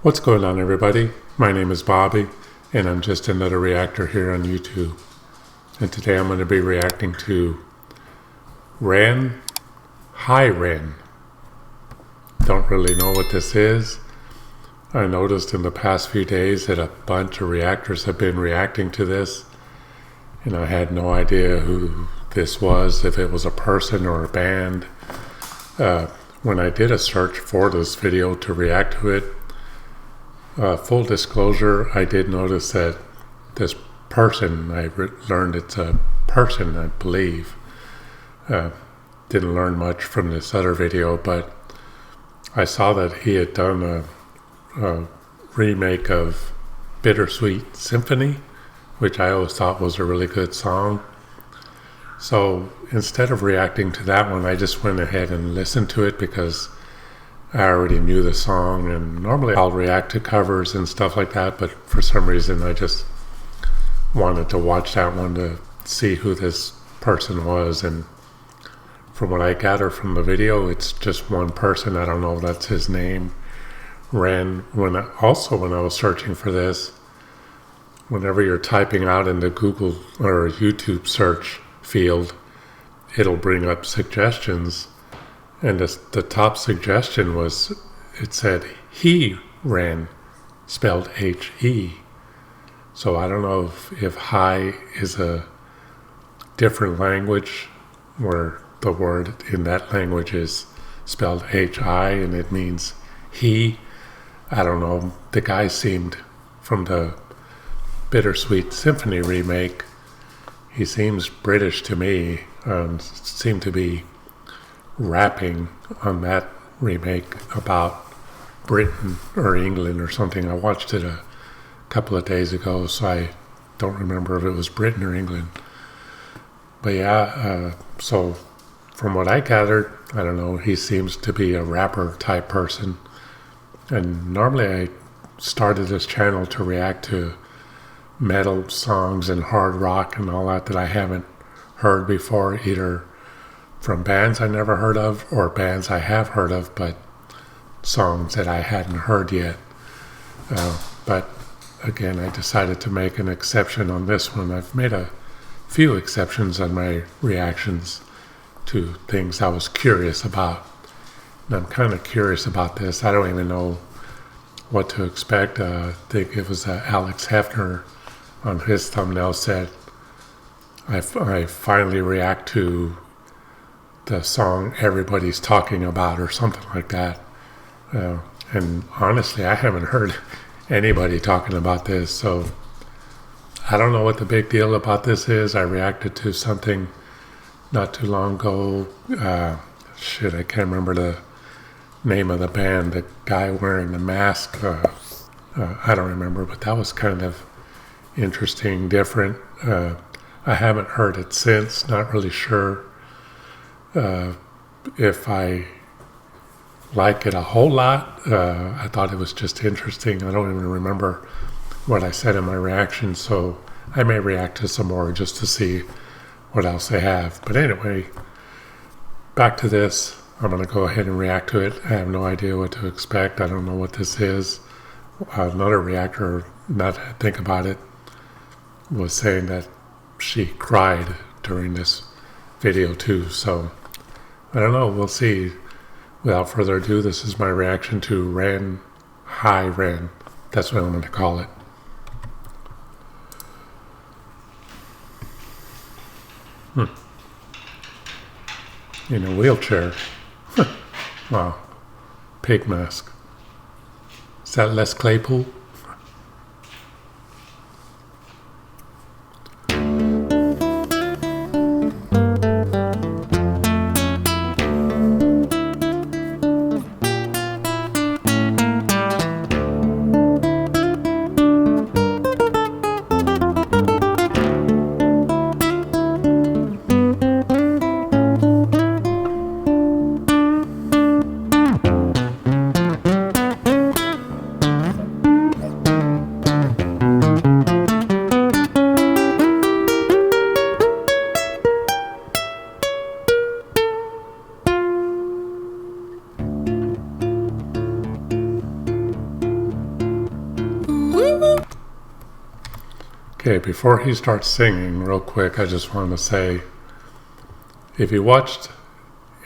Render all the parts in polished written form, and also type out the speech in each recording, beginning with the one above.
What's going on, everybody? My name is Bobby, and I'm just another reactor here on YouTube. And today I'm going to be reacting to Ren. Hi, Ren. Don't really know what this is. I noticed in the past few days that a bunch of reactors have been reacting to this, and I had no idea who this was, if it was a person or a band. When I did a search for this video to react to it, full disclosure, I did notice that this person, I learned it's a person, I believe. Didn't learn much from this other video, but I saw that he had done a remake of Bittersweet Symphony, which I always thought was a really good song. So instead of reacting to that one, I just went ahead and listened to it because I already knew the song, and normally I'll react to covers and stuff like that, but for some reason I just wanted to watch that one to see who this person was. And from what I gather from the video, it's just one person. I don't know if that's his name, Ren. When I was searching for this, whenever you're typing out in the Google or YouTube search field, it'll bring up suggestions. And the top suggestion was, it said, he ran, spelled H-E. So I don't know if hi is a different language where the word in that language is spelled H-I and it means he. I don't know. The guy seemed, from the Bittersweet Symphony remake, he seems British to me, seemed to be rapping on that remake about Britain or England or something. I watched it a couple of days ago, so I don't remember if it was Britain or England. But yeah, so from what I gathered, I don't know, he seems to be a rapper type person. And normally I started this channel to react to metal songs and hard rock and all that I haven't heard before, either from bands I never heard of or bands I have heard of, but songs that I hadn't heard yet. But again, I decided to make an exception on this one. I've made a few exceptions on my reactions to things I was curious about. And I'm kind of curious about this. I don't even know what to expect. I think it was Alex Hefner on his thumbnail said, I finally react to the song everybody's talking about or something like that. And honestly, I haven't heard anybody talking about this, so I don't know what the big deal about this is. I reacted to something not too long ago. I can't remember the name of the band, the guy wearing the mask. I don't remember, but that was kind of interesting, different. I haven't heard it since, not really sure if I like it a whole lot. I thought it was just interesting. I don't even remember what I said in my reaction, so I may react to some more just to see what else they have. But anyway, back to this. I'm going to go ahead and react to it. I have no idea what to expect. I don't know what this is. Another reactor, now that I think about it, was saying that she cried during this video too, so I don't know, we'll see. Without further ado, this is my reaction to Ren. Hi, Ren. That's what I'm going to call it. In a wheelchair. Wow. Pig mask. Is that Les Claypool? Okay, before he starts singing, real quick, I just want to say, if you watched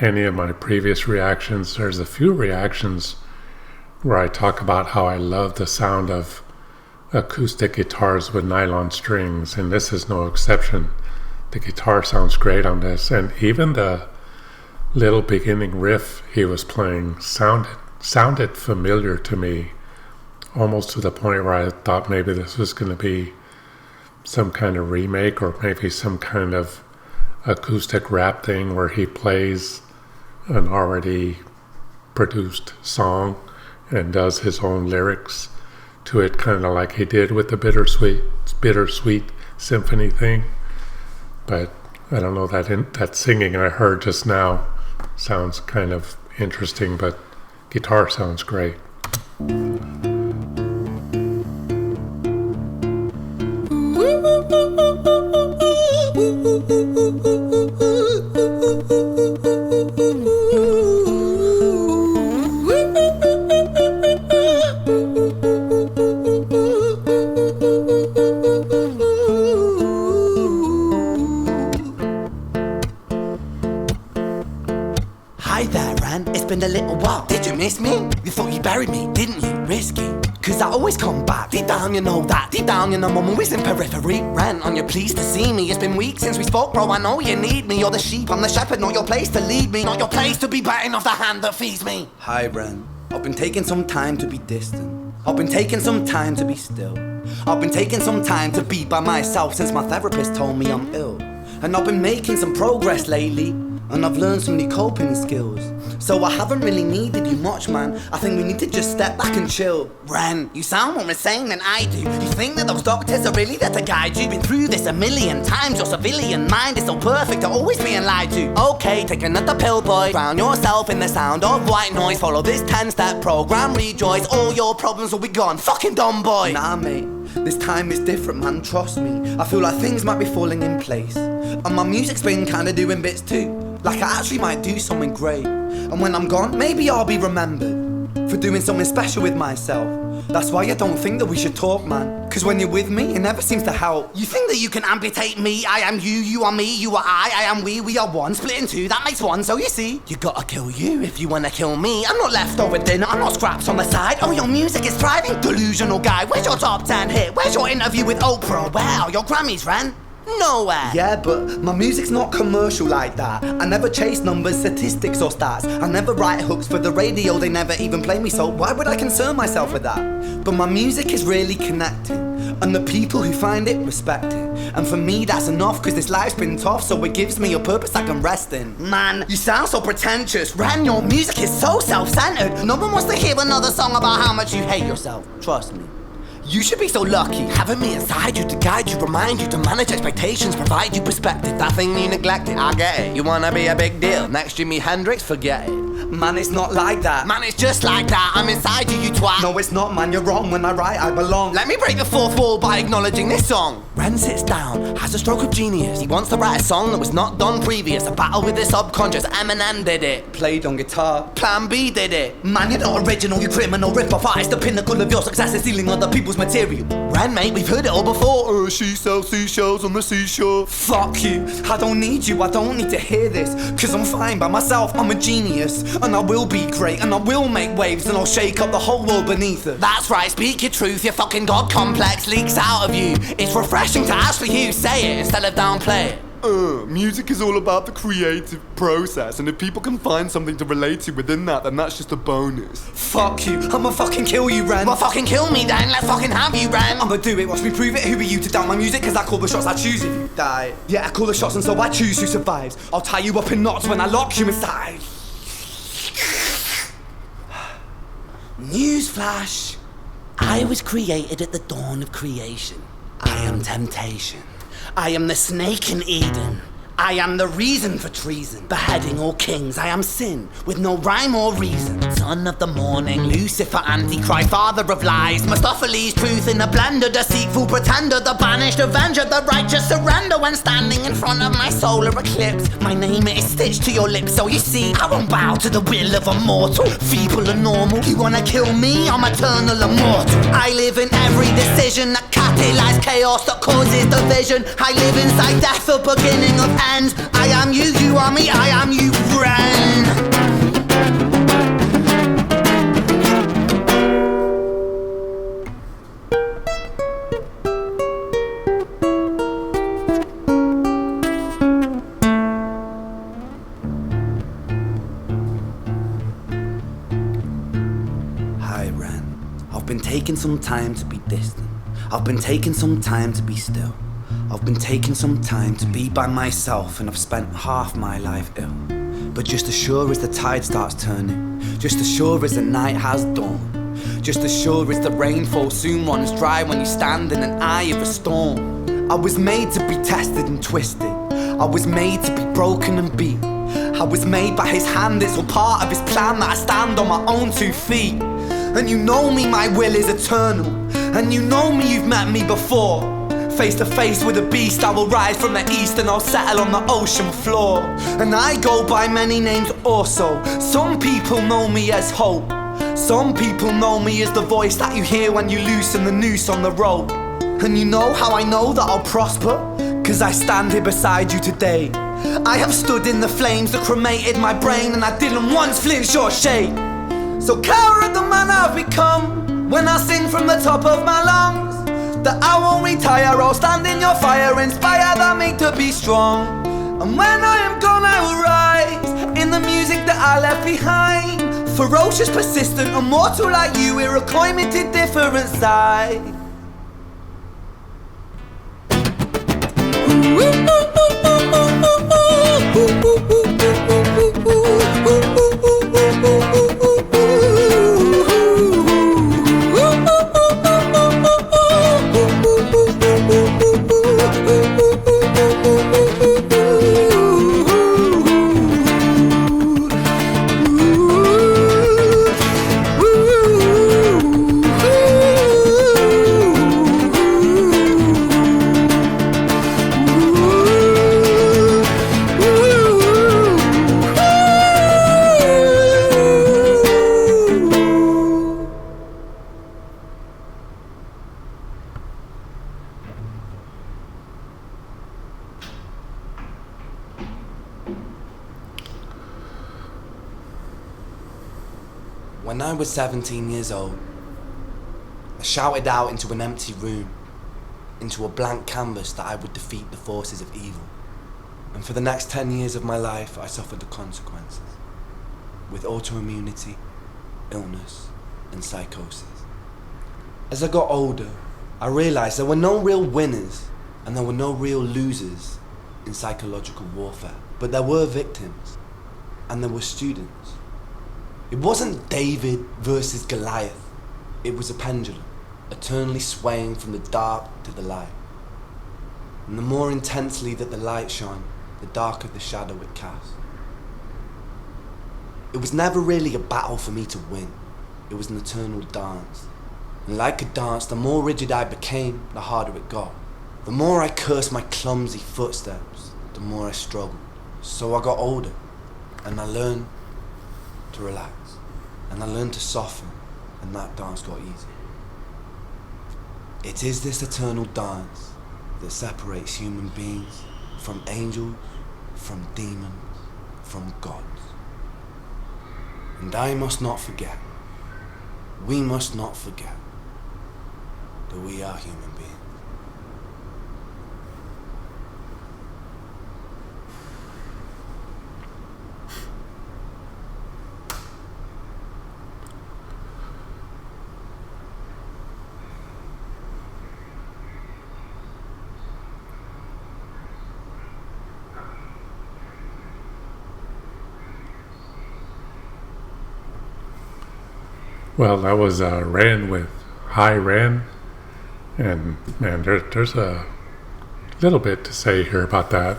any of my previous reactions, there's a few reactions where I talk about how I love the sound of acoustic guitars with nylon strings, and this is no exception. The guitar sounds great on this, and even the little beginning riff he was playing sounded familiar to me, almost to the point where I thought maybe this was going to be some kind of remake or maybe some kind of acoustic rap thing where he plays an already produced song and does his own lyrics to it, kind of like he did with the bittersweet symphony thing. But I don't know, that singing I heard just now sounds kind of interesting, but guitar sounds great. Hi there, Ran. It's been a little while. Did you miss me? You thought you buried me, didn't you? Risky. Cause I always come back. Deep down you know that. Deep down you know I'm always in periphery. Ran, on your pleased to see me. It's been weeks since we spoke, bro. I know you need me. You're the sheep, I'm the shepherd. Not your place to lead me. Not your place to be biting off the hand that feeds me. Hi, Ran. I've been taking some time to be distant. I've been taking some time to be still. I've been taking some time to be by myself since my therapist told me I'm ill. And I've been making some progress lately, and I've learned some new coping skills. So I haven't really needed you much, man. I think we need to just step back and chill. Ren, you sound more insane than I do. You think that those doctors are really there to guide you? Been through this a million times. Your civilian mind is so perfect to always being lied to. Okay, take another pill, boy. Drown yourself in the sound of white noise. Follow this 10-step program, rejoice. All your problems will be gone. Fucking dumb boy. Nah, mate. This time is different, man, trust me. I feel like things might be falling in place. And my music's been kinda doing bits too. Like I actually might do something great. And when I'm gone, maybe I'll be remembered for doing something special with myself. That's why I don't think that we should talk, man. Cause when you're with me, it never seems to help. You think that you can amputate me? I am you, you are me, you are I am we are one. Split in two, that makes one. So you see, you gotta kill you if you wanna kill me. I'm not leftover dinner, I'm not scraps on the side. Oh, your music is thriving, delusional guy. Where's your top 10 hit? Where's your interview with Oprah? Where are your Grammys, Ren? Nowhere. Yeah, but my music's not commercial like that. I never chase numbers, statistics or stats. I never write hooks for the radio, they never even play me, so why would I concern myself with that? But my music is really connecting, and the people who find it respect it. And for me that's enough, cause this life's been tough, so it gives me a purpose I can rest in. Man, you sound so pretentious. Ren, your music is so self-centered. No one wants to hear another song about how much you hate yourself. Trust me. You should be so lucky, having me inside you to guide you, remind you to manage expectations, provide you perspective. That thing you neglected, I get it. You wanna be a big deal, next Jimi Hendrix, forget it. Man, it's not like that. Man, it's just like that. I'm inside you, you twat. No, it's not, man, you're wrong. When I write, I belong. Let me break the fourth wall by acknowledging this song. Ren sits down, has a stroke of genius. He wants to write a song that was not done previous. A battle with the subconscious, Eminem did it. Played on guitar, Plan B did it. Man, you're not original, you criminal rip-off artist. The pinnacle of your success is stealing other people's material. Ren, mate, we've heard it all before. She sells seashells on the seashore. Fuck you, I don't need you, I don't need to hear this. Cause I'm fine by myself, I'm a genius. And I will be great, and I will make waves, and I'll shake up the whole world beneath it. That's right, speak your truth, your fucking God complex leaks out of you. It's refreshing to actually hear you say it instead of downplay it. Music is all about the creative process, and if people can find something to relate to within that, then that's just a bonus. Fuck you, I'ma fucking kill you, Ren. Well, fucking kill me then, let's fucking have you, Ren. I'ma do it, watch me prove it. Who are you to doubt my music? Cause I call the shots, I choose if you die. Yeah, I call the shots and so I choose who survives. I'll tie you up in knots when I lock you inside. Newsflash, I was created at the dawn of creation. I am temptation. I am the snake in Eden. I am the reason for treason, beheading all kings. I am sin, with no rhyme or reason. Son of the morning, Lucifer, Antichrist, father of lies. Mephistopheles, truth in a blender, deceitful pretender, the banished avenger, the righteous surrender. When standing in front of my solar eclipse, my name is stitched to your lips. So you see, I won't bow to the will of a mortal, feeble and normal. You wanna kill me? I'm eternal immortal. I live in every decision that catalyzes chaos, that causes division. I live inside death, the beginning of ends. I am you, you are me, I am you, Ren. Hi, Ren. I've been taking some time to be distant. I've been taking some time to be still. I've been taking some time to be by myself, and I've spent half my life ill. But just as sure as the tide starts turning, just as sure as the night has dawned, just as sure as the rainfall soon runs dry when you stand in an eye of a storm. I was made to be tested and twisted. I was made to be broken and beat. I was made by his hand, it's all part of his plan that I stand on my own 2 feet. And you know me, my will is eternal. And you know me, you've met me before. Face to face with a beast, I will rise from the east and I'll settle on the ocean floor. And I go by many names also. Some people know me as hope. Some people know me as the voice that you hear when you loosen the noose on the rope. And you know how I know that I'll prosper? 'Cause I stand here beside you today. I have stood in the flames that cremated my brain, and I didn't once flinch or shake. So coward the man I've become, when I sing from the top of my lungs, that I won't retire, I'll stand in your fire, inspired by me to be strong. And when I am gone I will rise, in the music that I left behind. Ferocious, persistent, immortal like you, we're a climate different side. When I was 17 years old, I shouted out into an empty room, into a blank canvas, that I would defeat the forces of evil. And for the next 10 years of my life, I suffered the consequences, with autoimmunity, illness, and psychosis. As I got older, I realized there were no real winners and there were no real losers in psychological warfare, but there were victims and there were students. It wasn't David versus Goliath. It was a pendulum, eternally swaying from the dark to the light. And the more intensely that the light shone, the darker the shadow it cast. It was never really a battle for me to win. It was an eternal dance. And like a dance, the more rigid I became, the harder it got. The more I cursed my clumsy footsteps, the more I struggled. So I got older, and I learned to relax, and I learned to soften, and that dance got easy. It is this eternal dance that separates human beings from angels, from demons, from gods. And I must not forget, we must not forget, that we are human beings. Well, that was Ran with Hi Ran, and man, there's a little bit to say here about that.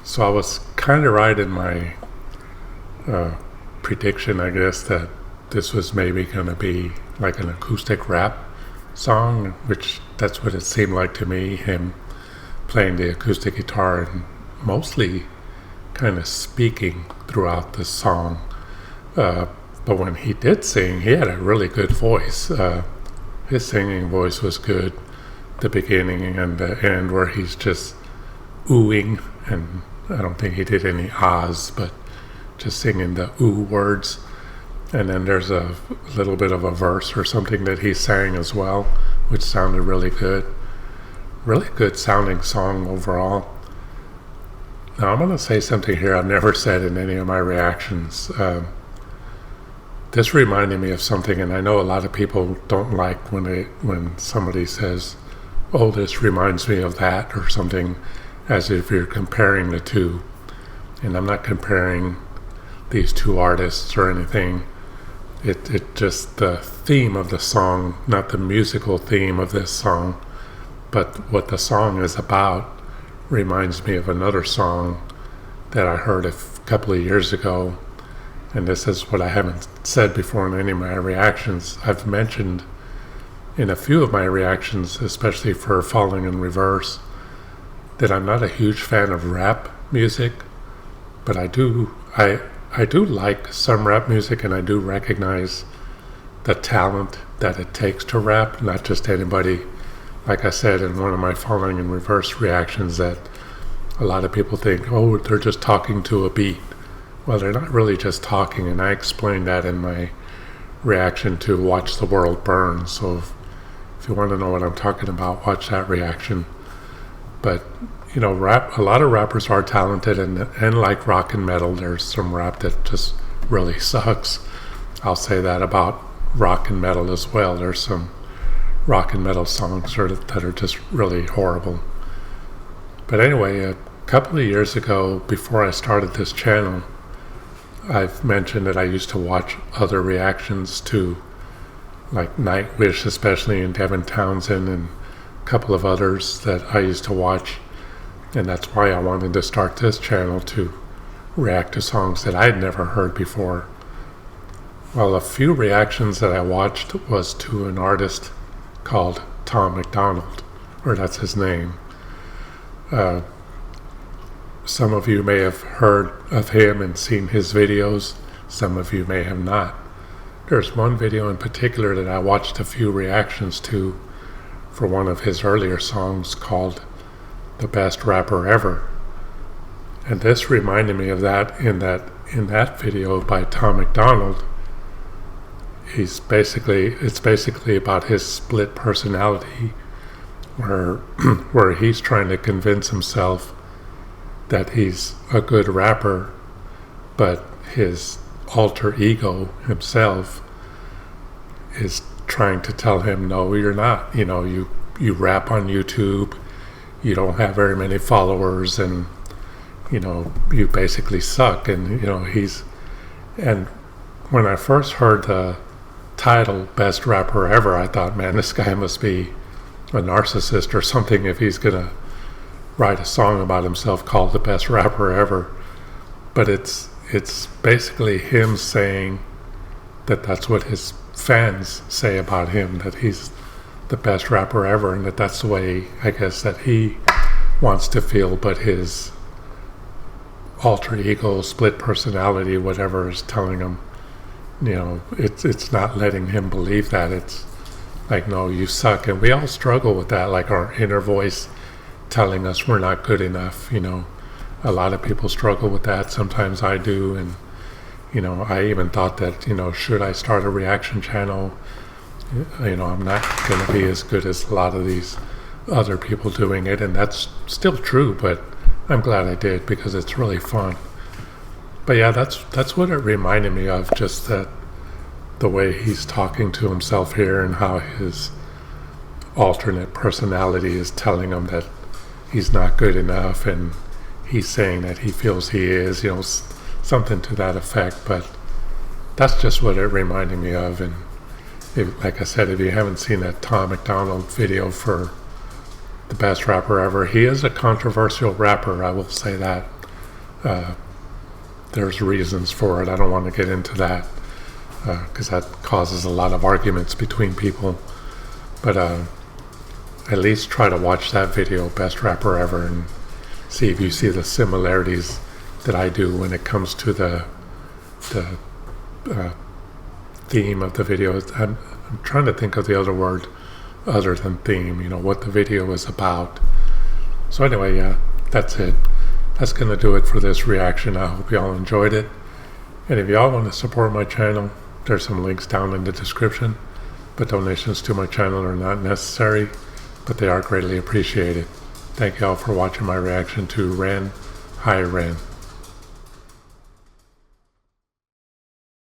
So I was kind of right in my prediction, I guess, that this was maybe going to be like an acoustic rap song, which that's what it seemed like to me, him playing the acoustic guitar and mostly kind of speaking throughout the song. But when he did sing, he had a really good voice. His singing voice was good, the beginning and the end, where he's just oohing, and I don't think he did any ahs, but just singing the ooh words. And then there's a little bit of a verse or something that he sang as well, which sounded really good. Really good sounding song overall. Now I'm going to say something here I've never said in any of my reactions. This reminded me of something, and I know a lot of people don't like when somebody says, oh, this reminds me of that or something, as if you're comparing the two. And I'm not comparing these two artists or anything. It just the theme of the song, not the musical theme of this song, but what the song is about reminds me of another song that I heard a couple of years ago. And this is what I haven't said before in any of my reactions. I've mentioned in a few of my reactions, especially for Falling in Reverse, that I'm not a huge fan of rap music, but I do like some rap music, and I do recognize the talent that it takes to rap, not just anybody. Like I said in one of my Falling in Reverse reactions, that a lot of people think, oh, they're just talking to a beat. Well, they're not really just talking, and I explained that in my reaction to Watch the World Burn. So if you want to know what I'm talking about, watch that reaction. But, you know, a lot of rappers are talented, and like rock and metal, there's some rap that just really sucks. I'll say that about rock and metal as well. There's some rock and metal songs that are just really horrible. But anyway, a couple of years ago, before I started this channel, I've mentioned that I used to watch other reactions to, like Nightwish, especially, and Devin Townsend, and a couple of others that I used to watch. And that's why I wanted to start this channel, to react to songs that I'd never heard before. Well, a few reactions that I watched was to an artist called Tom McDonald, or that's his name. Some of you may have heard of him and seen his videos. Some of you may have not. There's one video in particular that I watched a few reactions to for one of his earlier songs called The Best Rapper Ever. And this reminded me of that in that video by Tom McDonald. It's basically about his split personality, where he's trying to convince himself that he's a good rapper, but his alter ego himself is trying to tell him, no, you're not. You know, you rap on YouTube, you don't have very many followers, and you know, you basically suck. And you know, and when I first heard the title Best Rapper Ever, I thought, man, this guy must be a narcissist or something if he's gonna write a song about himself called The Best Rapper Ever. But it's basically him saying that that's what his fans say about him, that he's the best rapper ever, and that's the way, I guess, that he wants to feel. But his alter ego, split personality, whatever, is telling him, you know, it's not letting him believe that. It's like, no, you suck. And we all struggle with that, like our inner voice telling us we're not good enough. You know, a lot of people struggle with that. Sometimes I do. And you know, I even thought that, you know, should I start a reaction channel? You know, I'm not going to be as good as a lot of these other people doing it, and that's still true, but I'm glad I did because it's really fun. But yeah, that's what it reminded me of, just that the way he's talking to himself here, and how his alternate personality is telling him that he's not good enough, and he's saying that he feels he is, you know, something to that effect. But that's just what it reminded me of. And like I said, if you haven't seen that Tom McDonald video for The Best Rapper Ever, he is a controversial rapper, I will say that. there's reasons for it. I don't want to get into that because that causes a lot of arguments between people. But at least try to watch that video, Best Rapper Ever, and see if you see the similarities that I do when it comes to the theme of the video. I'm trying to think of the other word other than theme, what the video is about. So anyway, yeah, that's it. That's going to do it for this reaction. I hope y'all enjoyed it. And if y'all want to support my channel, there's some links down in the description. But donations to my channel are not necessary, but they are greatly appreciated. Thank y'all for watching my reaction to Ran, Hi Ran.